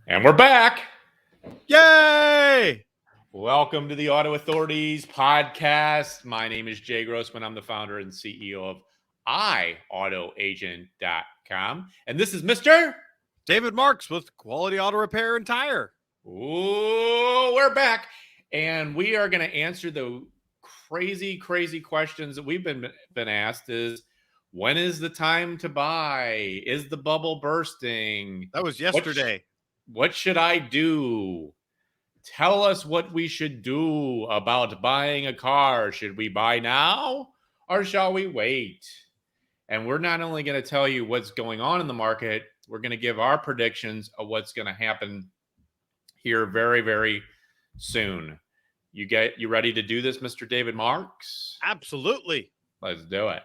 And we're back. Yay! Welcome to the Auto Authorities Podcast. My name is Jay Grossman. I'm the founder and CEO of iAutoAgent.com. And this is Mr. David Marks with Quality Auto Repair and Tire. Ooh, we're back. And we are going to answer the crazy questions that we've been asked is, when is the time to buy? Is the bubble bursting? That was yesterday. What should I do? Tell us what we should do about buying a car. Should we buy now or shall we wait? And we're not only going to tell you what's going on in the market, we're going to give our predictions of what's going to happen here very, very soon. You ready to do this, Mr. David Marks? Absolutely. Let's do it.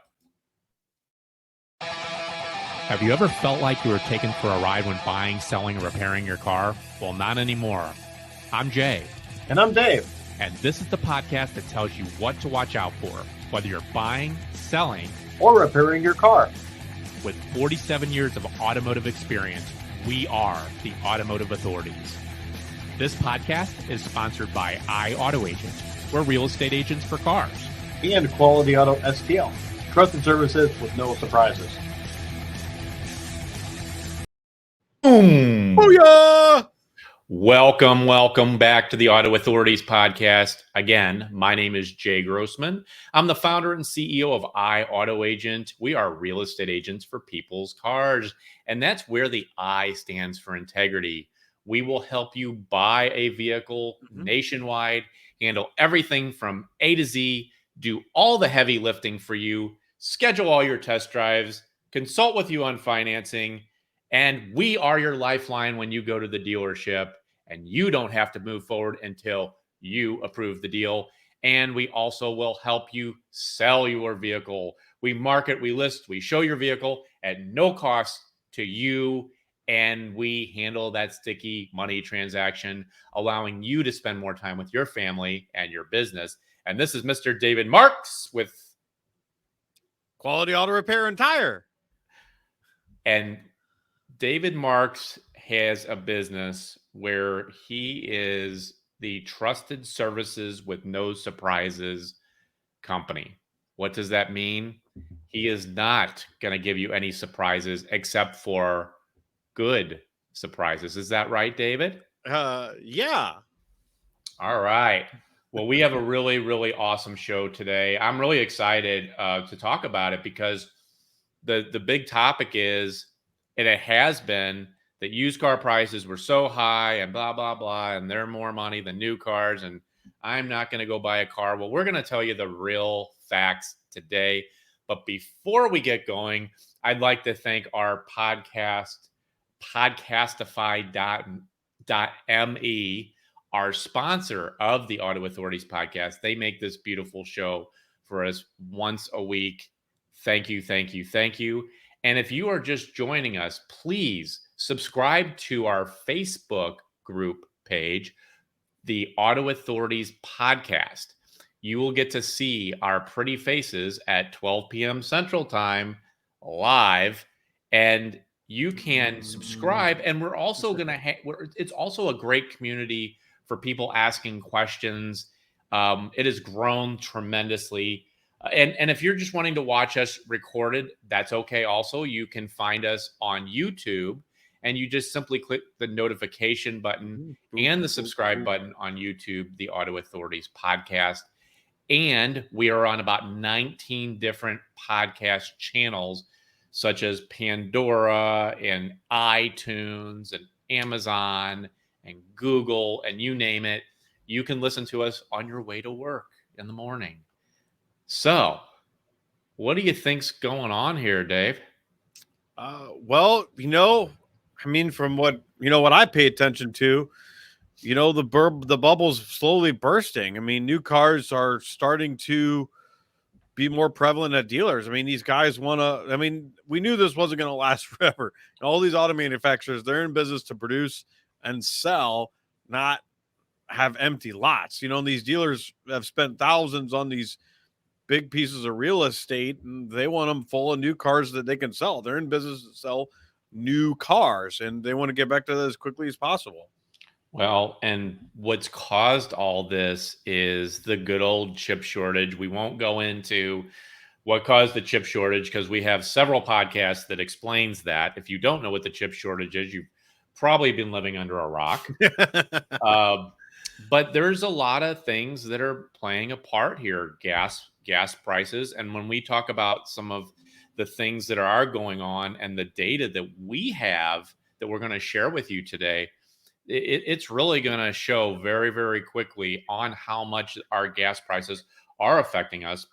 Have you ever felt like you were taken for a ride when buying, selling, or repairing your car? Well, not anymore. I'm Jay. And I'm Dave. And this is the podcast that tells you what to watch out for, whether you're buying, selling, or repairing your car. With 47 years of automotive experience, we are the Automotive Authorities. This podcast is sponsored by iAutoAgent. We're real estate agents for cars. And Quality Auto STL. Trusted services with no surprises. Boom! Booyah! Welcome back to the Auto Authorities Podcast. Again, my name is Jay Grossman. I'm the founder and CEO of iAutoAgent. We are real estate agents for people's cars, and that's where the I stands for integrity. We will help you buy a vehicle nationwide, handle everything from A to Z, do all the heavy lifting for you, schedule all your test drives, consult with you on financing, and we are your lifeline when you go to the dealership, and you don't have to move forward until you approve the deal. And we also will help you sell your vehicle. We market, we list, we show your vehicle at no cost to you, and we handle that sticky money transaction, allowing you to spend more time with your family and your business. And this is Mr. David Marks with Quality Auto Repair and Tire. And David Marks has a business where he is the trusted services with no surprises company. What does that mean? He is not going to give you any surprises except for good surprises. Is that right, David? Yeah. All right. Well, we have a really awesome show today. I'm really excited to talk about it because the big topic is, and it has been, that used car prices were so high and blah, blah, blah, and they're more money than new cars, and I'm not going to go buy a car. Well, we're going to tell you the real facts today. But before we get going, I'd like to thank our podcast, Podcastify.me, our sponsor of the Auto Authorities Podcast. They make this beautiful show for us once a week. Thank you. And if you are just joining us, please subscribe to our Facebook group page, the Auto Authorities Podcast. You will get to see our pretty faces at 12 p.m. Central Time live, and you can subscribe. And we're also going to it's also a great community for people asking questions. It has grown tremendously. And if you're just wanting to watch us recorded, that's okay. Also, you can find us on YouTube, and you just simply click the notification button and the subscribe button on YouTube, the Auto Authorities Podcast. And we are on about 19 different podcast channels, such as Pandora and iTunes and Amazon and Google, and you name it. You can listen to us on your way to work in the morning. So, what do you think's going on here, Dave? Well, from what I pay attention to, the bubble's slowly bursting. I mean, new cars are starting to be more prevalent at dealers. I mean, these guys we knew this wasn't going to last forever. And all these auto manufacturers, they're in business to produce and sell, not have empty lots. And these dealers have spent thousands on these big pieces of real estate, and they want them full of new cars that they can sell. They're in business to sell new cars, and they want to get back to that as quickly as possible. Well, and what's caused all this is the good old chip shortage. We won't go into what caused the chip shortage because we have several podcasts that explains that. If you don't know what the chip shortage is, you've probably been living under a rock. But there's a lot of things that are playing a part here. Gas prices, and when we talk about some of the things that are going on and the data that we have that we're going to share with you today, it's really going to show very, very quickly on how much our gas prices are affecting us.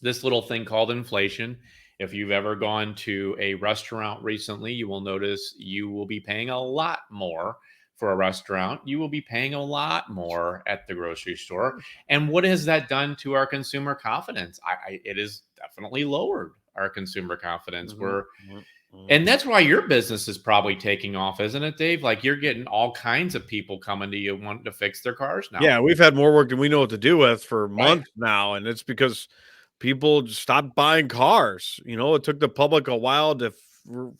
This little thing called inflation. If you've ever gone to a restaurant recently, you will notice you will be paying a lot more for a restaurant. You will be paying a lot more at the grocery store. And what has that done to our consumer confidence? It has definitely lowered our consumer confidence. And that's why your business is probably taking off, isn't it, Dave? Like you're getting all kinds of people coming to you wanting to fix their cars now. Yeah, we've had more work than we know what to do with for months now, and it's because people just stopped buying cars. It took the public a while to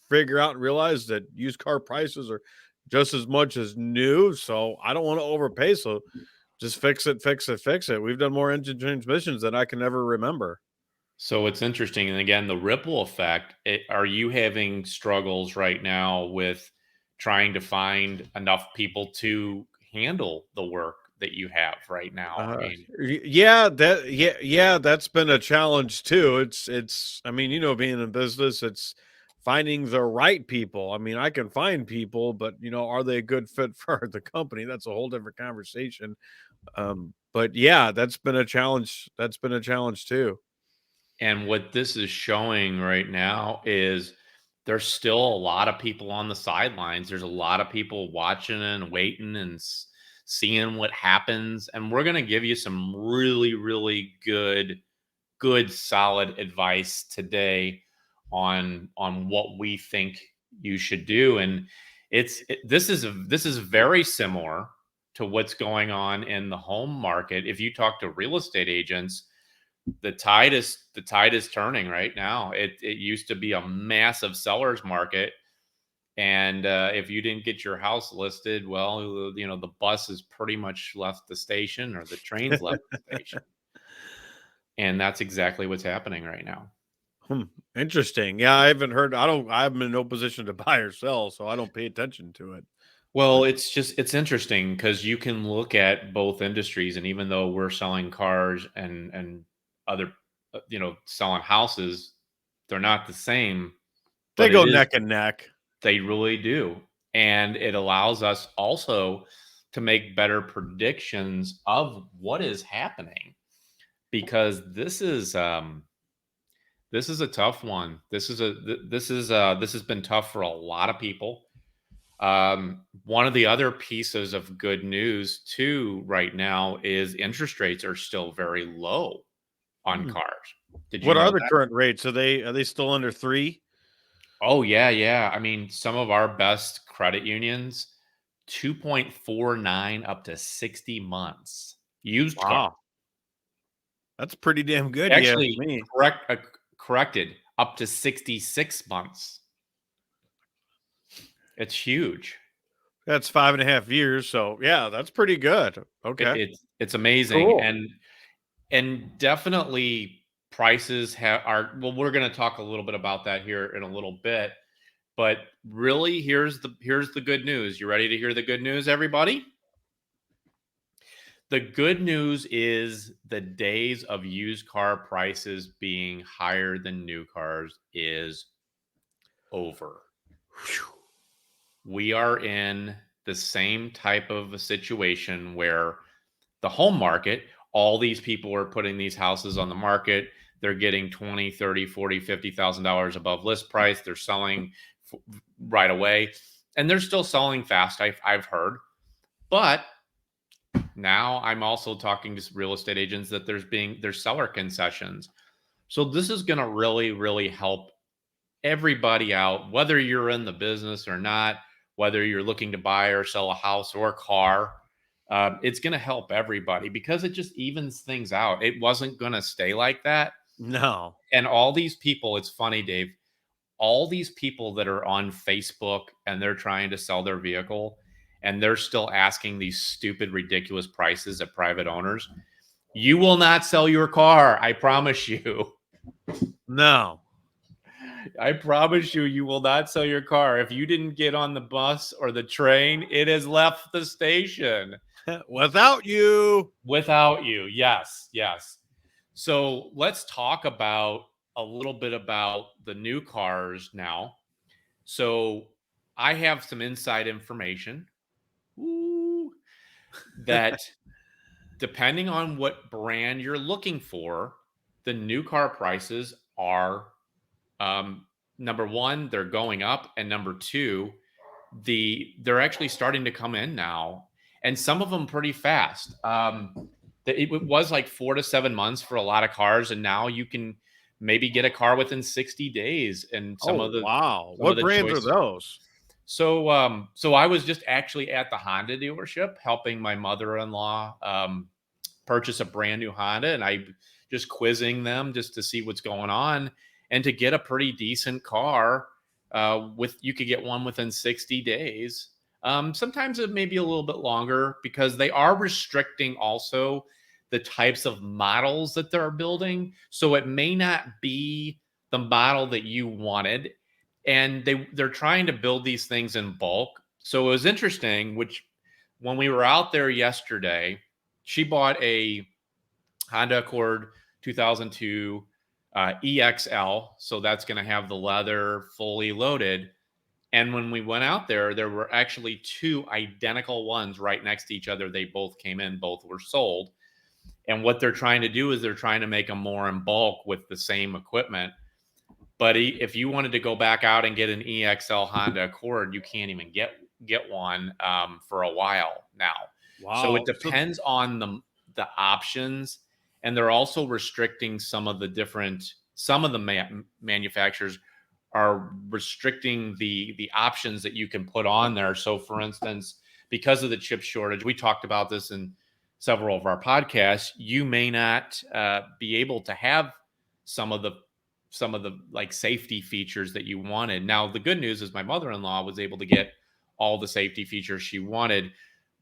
figure out and realize that used car prices are just as much as new. So I don't want to overpay. So just fix it. We've done more engine transmissions than I can ever remember. So it's interesting. And again, the ripple effect, are you having struggles right now with trying to find enough people to handle the work that you have right now? That's been a challenge too. It's being in business, it's finding the right people. I mean, I can find people, but are they a good fit for the company? That's a whole different conversation. But yeah, that's been a challenge. That's been a challenge too. And what this is showing right now is there's still a lot of people on the sidelines. There's a lot of people watching and waiting and seeing what happens. And we're going to give you some really, really good, solid advice today on what we think you should do. And this is very similar to what's going on in the home market. If you talk to real estate agents, the tide is turning right now. It used to be a massive seller's market, and if you didn't get your house listed, well, the bus has pretty much left the station, or the train's left the station, and that's exactly what's happening right now. Interesting. Yeah, I haven't heard. I'm in no position to buy or sell, so I don't pay attention to it. Well, it's interesting because you can look at both industries, and even though we're selling cars and other, selling houses, they're not the same. They go neck and neck. They really do. And it allows us also to make better predictions of what is happening, because this is a tough one. This has been tough for a lot of people. One of the other pieces of good news too right now is interest rates are still very low on cars. What are the current rates? Are they still under 3? Oh yeah. I mean, some of our best credit unions, 2.49 up to 60 months used car. That's pretty damn good. Actually, corrected, up to 66 months. It's huge. That's 5.5 years. So yeah, that's pretty good. Okay. It's amazing. Cool. And definitely prices well, we're going to talk a little bit about that here in a little bit, but really here's the good news. You ready to hear the good news, everybody? The good news is the days of used car prices being higher than new cars is over. We are in the same type of a situation where the home market, all these people are putting these houses on the market. They're getting $20,000, $30,000, $40,000, $50,000 above list price. They're selling right away, and they're still selling fast. I've heard, but now I'm also talking to real estate agents that there's seller concessions. So this is going to really, really help everybody out, whether you're in the business or not, whether you're looking to buy or sell a house or a car. It's going to help everybody because it just evens things out. It wasn't going to stay like that. No. And all these people, it's funny, Dave, all these people that are on Facebook and they're trying to sell their vehicle and they're still asking these stupid, ridiculous prices at private owners, you will not sell your car. I promise you. No. I promise you, you will not sell your car. If you didn't get on the bus or the train, it has left the station. Without you. Without you. Yes. Yes. So let's talk about a little bit about the new cars now. So I have some inside information that depending on what brand you're looking for, the new car prices are number one, they're going up, and number two, they're actually starting to come in now, and some of them pretty fast. It was like 4 to 7 months for a lot of cars, and now you can maybe get a car within 60 days. And wow, what brands are those? So I was just actually at the Honda dealership helping my mother-in-law purchase a brand new Honda, and I just quizzing them just to see what's going on and to get a pretty decent car. You could get one within 60 days. Sometimes it may be a little bit longer because they are restricting also the types of models that they're building. So it may not be the model that you wanted. And they're trying to build these things in bulk. So it was interesting, when we were out there yesterday, she bought a Honda Accord 2002 EXL. So that's going to have the leather fully loaded. And when we went out there were actually two identical ones right next to each other. They both came in, both were sold. And what they're trying to do is they're trying to make them more in bulk with the same equipment. But if you wanted to go back out and get an EXL Honda Accord, you can't even get one for a while now. Wow. So it depends on the options. And they're also restricting some of the manufacturers are restricting the options that you can put on there. So for instance, because of the chip shortage, we talked about this in several of our podcasts, you may not be able to have some of the like safety features that you wanted. Now, the good news is my mother-in-law was able to get all the safety features she wanted.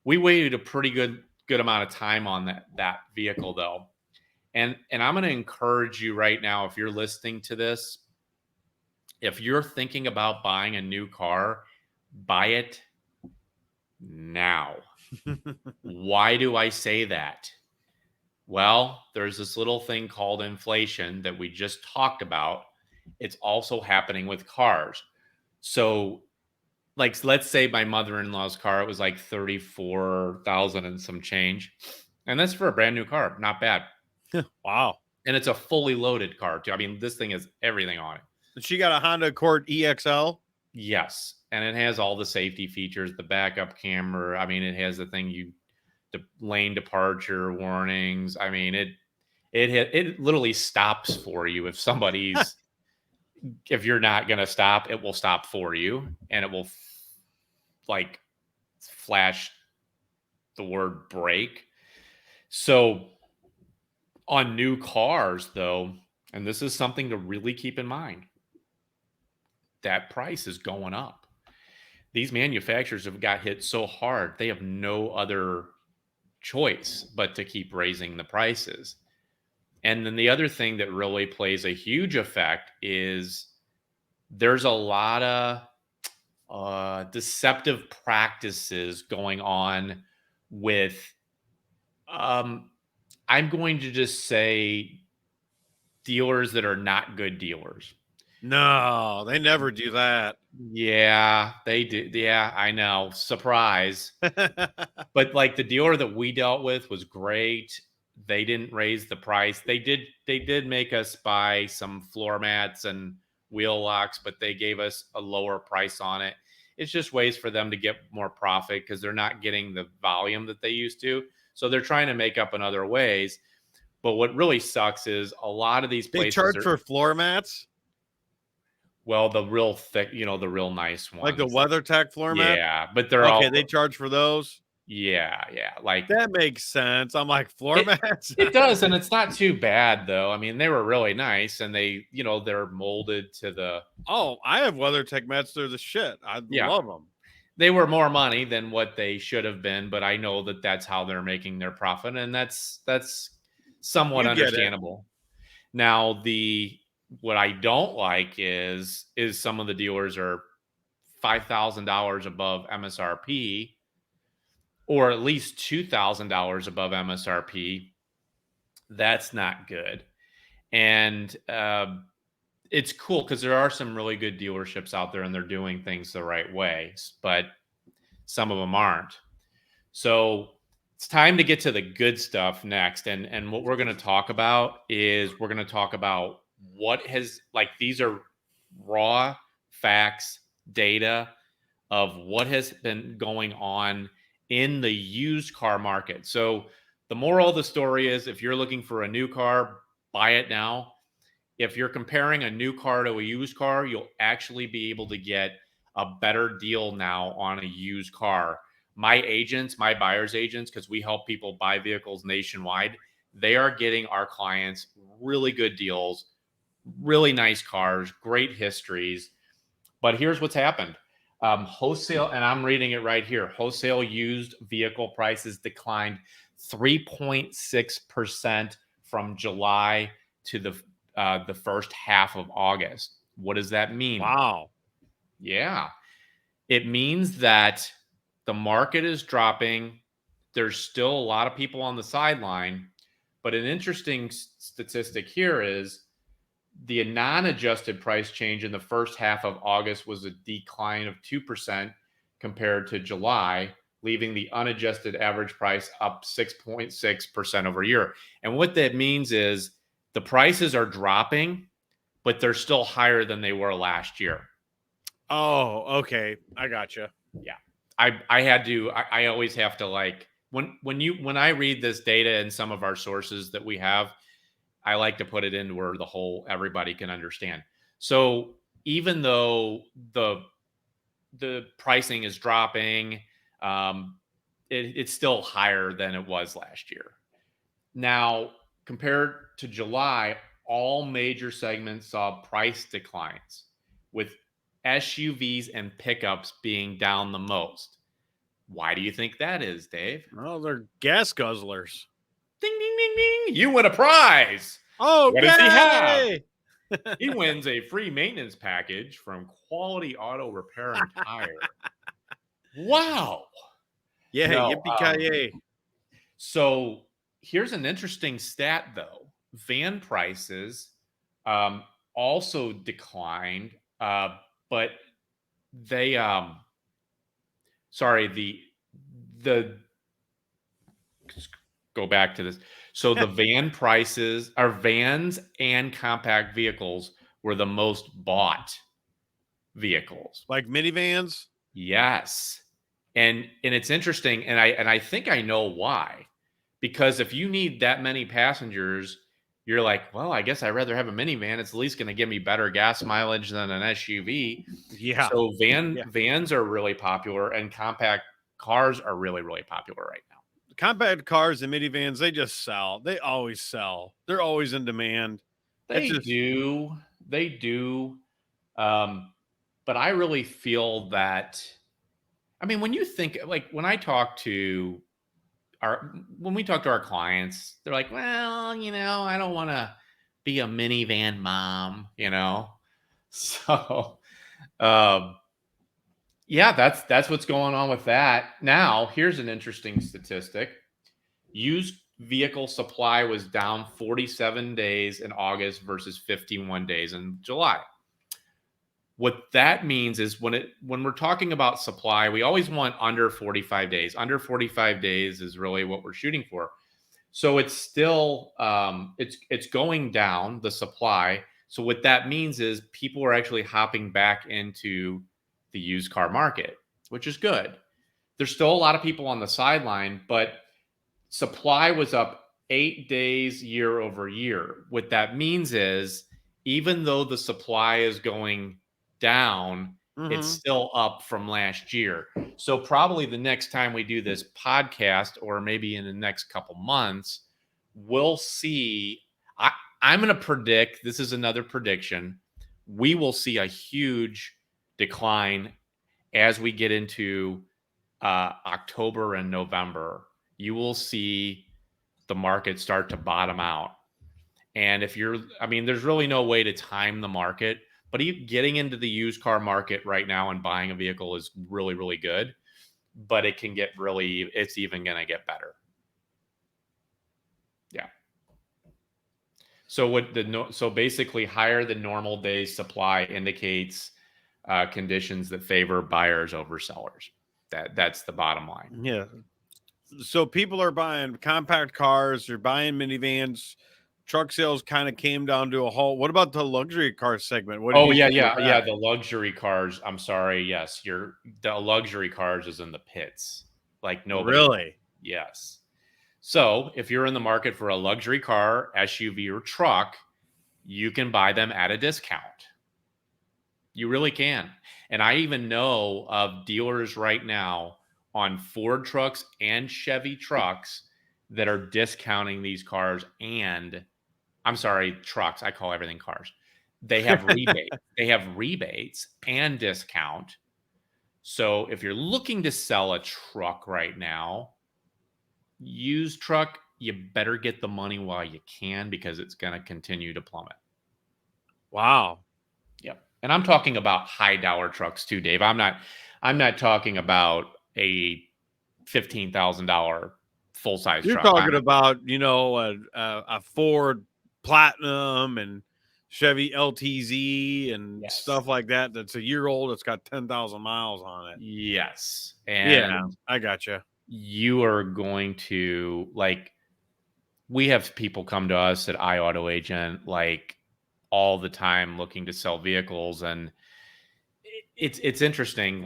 We waited a pretty good amount of time on that vehicle though. And I'm going to encourage you right now, if you're listening to this, if you're thinking about buying a new car, buy it now. Why do I say that? Well, there's this little thing called inflation that we just talked about. It's also happening with cars. So, like, let's say my mother-in-law's car, it was like $34,000 and some change. And that's for a brand new car. Not bad. Wow. And it's a fully loaded car, too. I mean, this thing has everything on it. She got a Honda Accord EXL? Yes. And it has all the safety features, the backup camera. I mean, it has the thing the lane departure warnings. I mean, it literally stops for you if somebody's if you're not going to stop, it will stop for you, and it will like flash the word brake. So on new cars though, and this is something to really keep in mind, that price is going up. These manufacturers have got hit so hard, they have no other choice but to keep raising the prices. And then the other thing that really plays a huge effect is there's a lot of deceptive practices going on with, I'm going to just say, dealers that are not good dealers. No, they never do that. Yeah, they do. Yeah, I know. Surprise. But like the dealer that we dealt with was great. They didn't raise the price. They did make us buy some floor mats and wheel locks, but they gave us a lower price on it. It's just ways for them to get more profit because they're not getting the volume that they used to. So they're trying to make up in other ways. But what really sucks is a lot of these places they charge for floor mats. Well, the real thick, the real nice ones. Like the WeatherTech floor mat? Yeah, but they're okay, they charge for those? Yeah. Like That makes sense. I'm like, floor mats? it does, and it's not too bad though. I mean, they were really nice, and they're molded to the Oh, I have WeatherTech mats. They're the shit. I Yeah. love them. They were more money than what they should have been, but I know that that's how they're making their profit, and that's somewhat You get it. understandable. Now, what I don't like is some of the dealers are $5,000 above MSRP, or at least $2,000 above MSRP. That's not good. And it's cool because there are some really good dealerships out there and they're doing things the right way, but some of them aren't. So it's time to get to the good stuff next. And what we're going to talk about is we're going to talk about these are raw facts, data of what has been going on in the used car market. So the moral of the story is if you're looking for a new car, buy it now. If you're comparing a new car to a used car, you'll actually be able to get a better deal now on a used car. My buyer's agents, because we help people buy vehicles nationwide, they are getting our clients really good deals, really nice cars, great histories. But here's what's happened. Wholesale, and I'm reading it right here, wholesale used vehicle prices declined 3.6% from July to the first half of August. What does that mean? Wow. Yeah. It means that the market is dropping. There's still a lot of people on the sideline. But an interesting statistic here is the non-adjusted price change in the first half of August was a decline of 2% compared to July, leaving the unadjusted average price up 6.6% over a year. And what that means is the prices are dropping, but they're still higher than they were last year. Oh, okay. I gotcha. Yeah. I always have to, like, when I read this data in some of our sources that we have, I like to put it in where everybody can understand. So even though the pricing is dropping, it's still higher than it was last year. Now, compared to July, all major segments saw price declines, with SUVs and pickups being down the most. Why do you think that is, Dave? Well, they're gas guzzlers. Ding, ding, ding, ding. You win a prize. Oh, What does he have? yay! He wins a free maintenance package from Quality Auto Repair and Tire. Wow. Yeah, No, yippee-ki-yay. So here's an interesting stat, though. Van prices also declined, but they go back to this. So the van prices, our vans and compact vehicles were the most bought vehicles. Like minivans? Yes. And it's interesting, and I think I know why. Because if you need that many passengers, you're like, well, I guess I'd rather have a minivan. It's at least going to give me better gas mileage than an SUV. Yeah. So vans are really popular, and compact cars are really, really popular right now. Compact cars and minivans, they just sell. They always sell. They're always in demand. They do. But I really feel that, I mean, when you think, like, when we talk to our clients, they're like, well, I don't want to be a minivan mom, So, yeah, that's what's going on with that. Now, here's an interesting statistic. Used vehicle supply was down 47 days in August versus 51 days in July. What that means is when we're talking about supply, we always want under 45 days. Under 45 days is really what we're shooting for. So it's still it's going down, the supply. So what that means is people are actually hopping back into the used car market, which is good. There's still a lot of people on the sideline, but supply was up 8 days year over year. What that means is even though the supply is going down, It's still up from last year. So probably the next time we do this podcast, or maybe in the next couple months, we'll see. I'm going to predict, this is another prediction, we will see a huge decline as we get into October and November. You will see the market start to bottom out. And there's really no way to time the market, but getting into the used car market right now and buying a vehicle is really, really good, but it's even going to get better. Yeah. So basically higher than normal days supply indicates conditions that favor buyers over sellers. That's the bottom line. Yeah. So people are buying compact cars, they're buying minivans. Truck sales kind of came down to a halt. What about the luxury car segment? What Yeah. The luxury cars. I'm sorry. Yes, the luxury cars is in the pits. Like nobody. Really? Yes. So if you're in the market for a luxury car, SUV, or truck, you can buy them at a discount. You really can. And I even know of dealers right now on Ford trucks and Chevy trucks that are discounting these cars trucks. I call everything cars. They have rebates and discount. So if you're looking to sell a truck right now, used truck, you better get the money while you can, because it's going to continue to plummet. Wow. Yep. And I'm talking about high dollar trucks too, Dave. I'm not talking about a $15,000 full size truck. You're talking about, a Ford Platinum and Chevy LTZ and stuff like that. That's a year old. It's got 10,000 miles on it. Yes. And I gotcha. You are going to, we have people come to us at iAutoAgent all the time looking to sell vehicles, and it's interesting.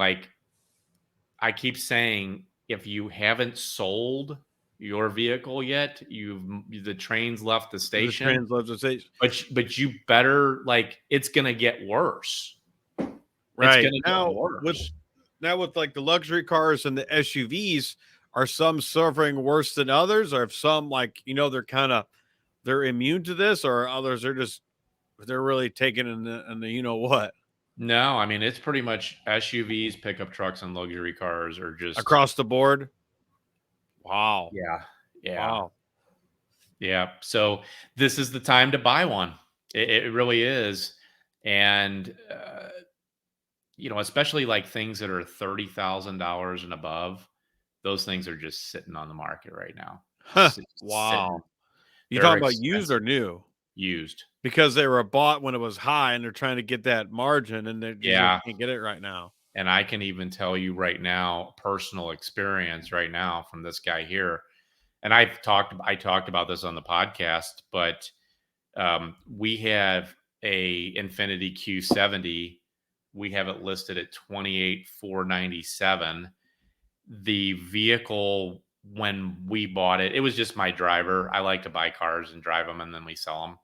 I keep saying, if you haven't sold your vehicle yet, the train's left the station. But you better, it's gonna get worse. Right. It's gonna get worse. With like the luxury cars and the SUVs, are some suffering worse than others? Or if some, they're immune to this, or others are they're really taking in the what? No, I mean, it's pretty much SUVs, pickup trucks, and luxury cars are just across the board. Wow. Yeah. Wow. Yeah. So this is the time to buy one. It really is. And, especially things that are $30,000 and above, those things are just sitting on the market right now. Wow. You talking about used or new? Used. Because they were bought when it was high, and they're trying to get that margin, and they can't get it right now. And I can even tell you right now, personal experience right now from this guy here. And I talked about this on the podcast, but we have a Infiniti Q70. We have it listed at $28,497. The vehicle, when we bought it, it was just my driver. I like to buy cars and drive them, and then we sell them.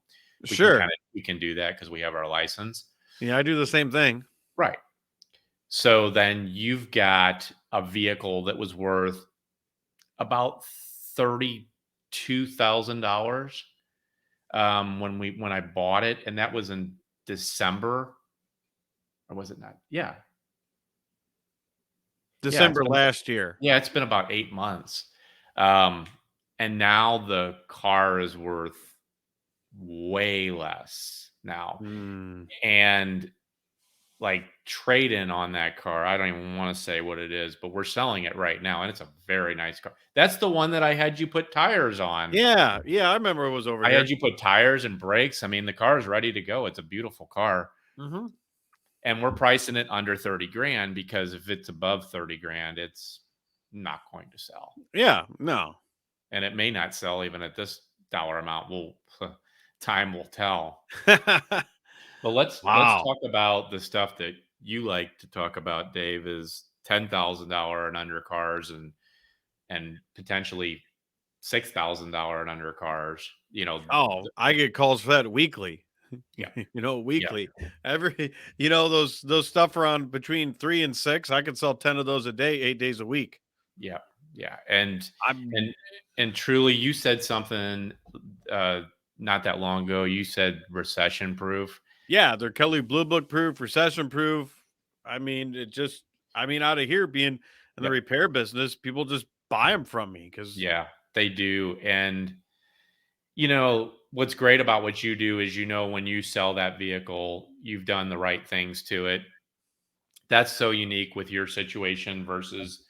We can do that because we have our license. Yeah, I do the same thing. Right. So then you've got a vehicle that was worth about $32,000 when I bought it, and that was in December, or was it not? Yeah, December last year. Yeah, it's been about 8 months, and now the car is worth way less now, and trade in on that car, I don't even want to say what it is, but we're selling it right now, and it's a very nice car. That's the one that I had you put tires on. Yeah, I remember it was over I here. had you put tires and brakes. I mean, the car is ready to go. It's a beautiful car. Mm-hmm. And we're pricing it under 30 grand, because if it's above 30 grand, it's not going to sell. Yeah, no. And it may not sell even at this dollar amount. Time will tell. But let's talk about the stuff that you like to talk about, Dave, is $10,000 and under cars, and potentially $6,000 and under cars. I get calls for that weekly. Yeah. Weekly. Every, those stuff around between 3 and 6, I could sell 10 of those a day, 8 days a week. Yeah. Yeah. And I'm truly, you said something uh not that long ago. You said recession proof. Yeah, they're Kelly Blue Book proof, recession proof. I mean, out of here being in the Yep. repair business, people just buy them from me because Yeah, they do. And what's great about what you do is, when you sell that vehicle, you've done the right things to it. That's so unique with your situation versus,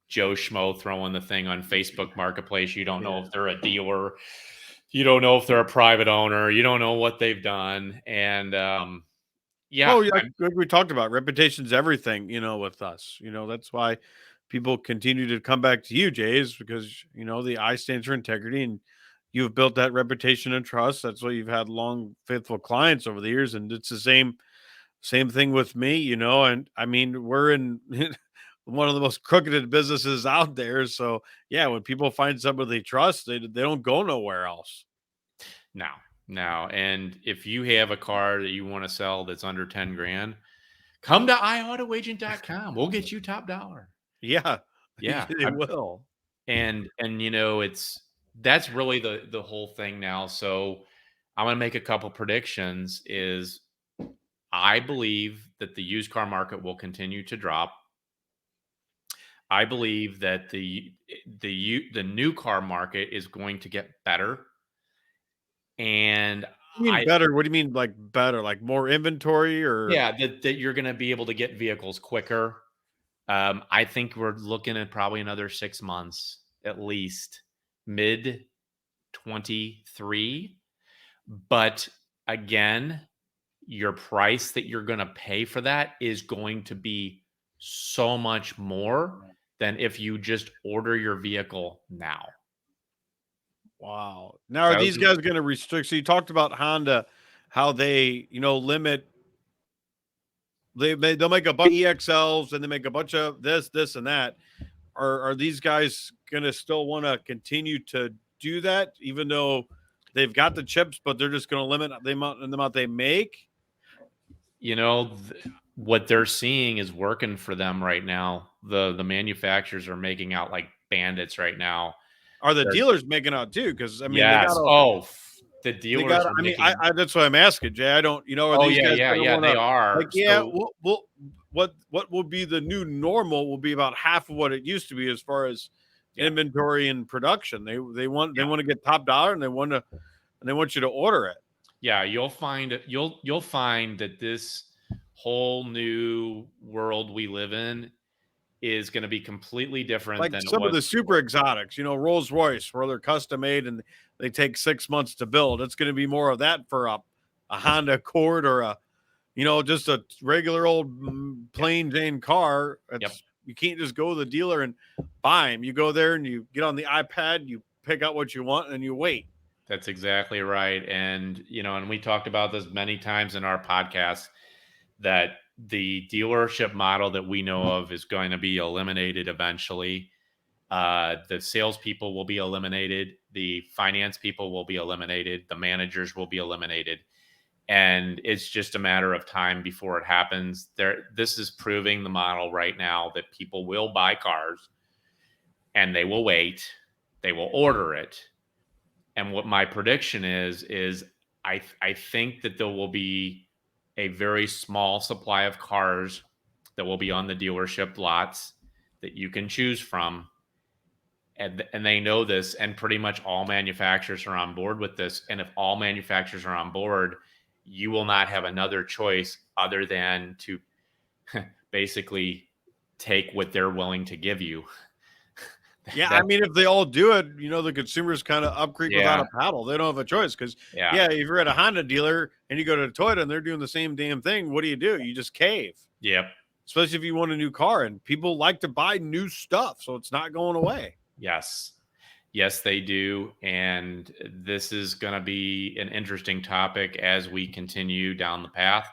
Joe Schmo throwing the thing on Facebook Marketplace. You don't know if they're a dealer. You don't know if they're a private owner. You don't know what they've done. And yeah, oh yeah, like we talked about, reputation's everything, with us. That's why people continue to come back to you, Jays, because the I stands for integrity, and you've built that reputation and trust. That's why you've had long, faithful clients over the years, and it's the same thing with me, and I mean, we're in one of the most crooked businesses out there. So yeah, when people find somebody they trust, they don't go nowhere else. now. And if you have a car that you want to sell that's under 10 grand, come to iautoagent.com. We'll get you top dollar. Yeah, Yeah. they will. And that's really the whole thing now. So I'm going to make a couple predictions. Is I believe that the used car market will continue to drop. I believe that the new car market is going to get better. And You mean better? What do you mean, like better? Like more inventory, or yeah, that you're going to be able to get vehicles quicker. I think we're looking at probably another 6 months, at least mid 23. But again, your price that you're going to pay for that is going to be so much more than if you just order your vehicle now. Wow. Now, are these guys going to restrict? So you talked about Honda, how they, limit. They'll make a bunch of EXLs and they make a bunch of this, and that. Are these guys going to still want to continue to do that, even though they've got the chips, but they're just going to limit the amount they make? What they're seeing is working for them right now. The manufacturers are making out like bandits right now. Are the dealers making out too? Because I mean, yes. The dealers. That's what I'm asking, Jay. I don't, are these guys? Yeah, they are. Like, yeah, what will be the new normal will be about half of what it used to be as far as inventory and production. They want to get top dollar, and they want you to order it. Yeah, you'll find that this whole new world we live in is going to be completely different like than some of the super exotics, Rolls Royce, where they're custom made and they take 6 months to build. It's going to be more of that for a Honda Accord or a, just a regular old plain Jane car. You can't just go to the dealer and buy them. You go there and you get on the iPad, you pick out what you want, and you wait. That's exactly right. And, and we talked about this many times in our podcast, that the dealership model that we know of is going to be eliminated eventually. The salespeople will be eliminated. The finance people will be eliminated. The managers will be eliminated. And it's just a matter of time before it happens. This is proving the model right now that people will buy cars and they will wait. They will order it. And what my prediction is I think that there will be a very small supply of cars that will be on the dealership lots that you can choose from. And they know this, and pretty much all manufacturers are on board with this. And if all manufacturers are on board, you will not have another choice other than to basically take what they're willing to give you. Yeah, I mean, if they all do it, the consumers kind of up creek without a paddle. They don't have a choice because, if you're at a Honda dealer and you go to Toyota and they're doing the same damn thing, what do? You just cave. Yep. Especially if you want a new car, and people like to buy new stuff, so it's not going away. Yes, they do. And this is going to be an interesting topic as we continue down the path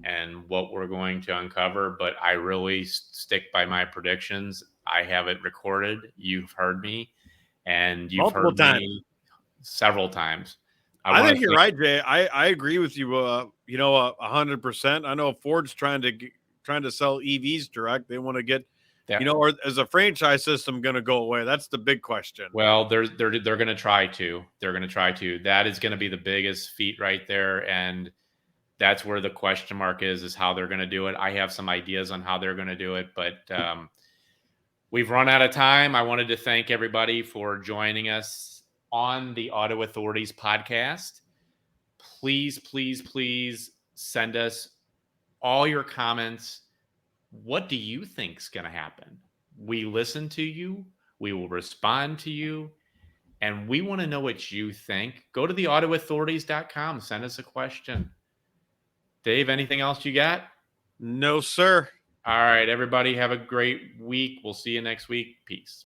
and what we're going to uncover. But I really stick by my predictions. I have it recorded. You've heard me, and you've heard me several times. I think you're right, Jay. I agree with you. 100%. I know Ford's trying to sell EVs direct. They want to get, or is a franchise system going to go away? That's the big question. Well, they're going to try to. They're going to try to. That is going to be the biggest feat right there, and that's where the question mark is how they're going to do it. I have some ideas on how they're going to do it, but we've run out of time. I wanted to thank everybody for joining us on the Auto Authorities podcast. Please, please, please send us all your comments. What do you think is going to happen? We listen to you. We will respond to you. And we want to know what you think. Go to the AutoAuthorities.com. Send us a question. Dave, anything else you got? No, sir. All right, everybody, have a great week. We'll see you next week. Peace.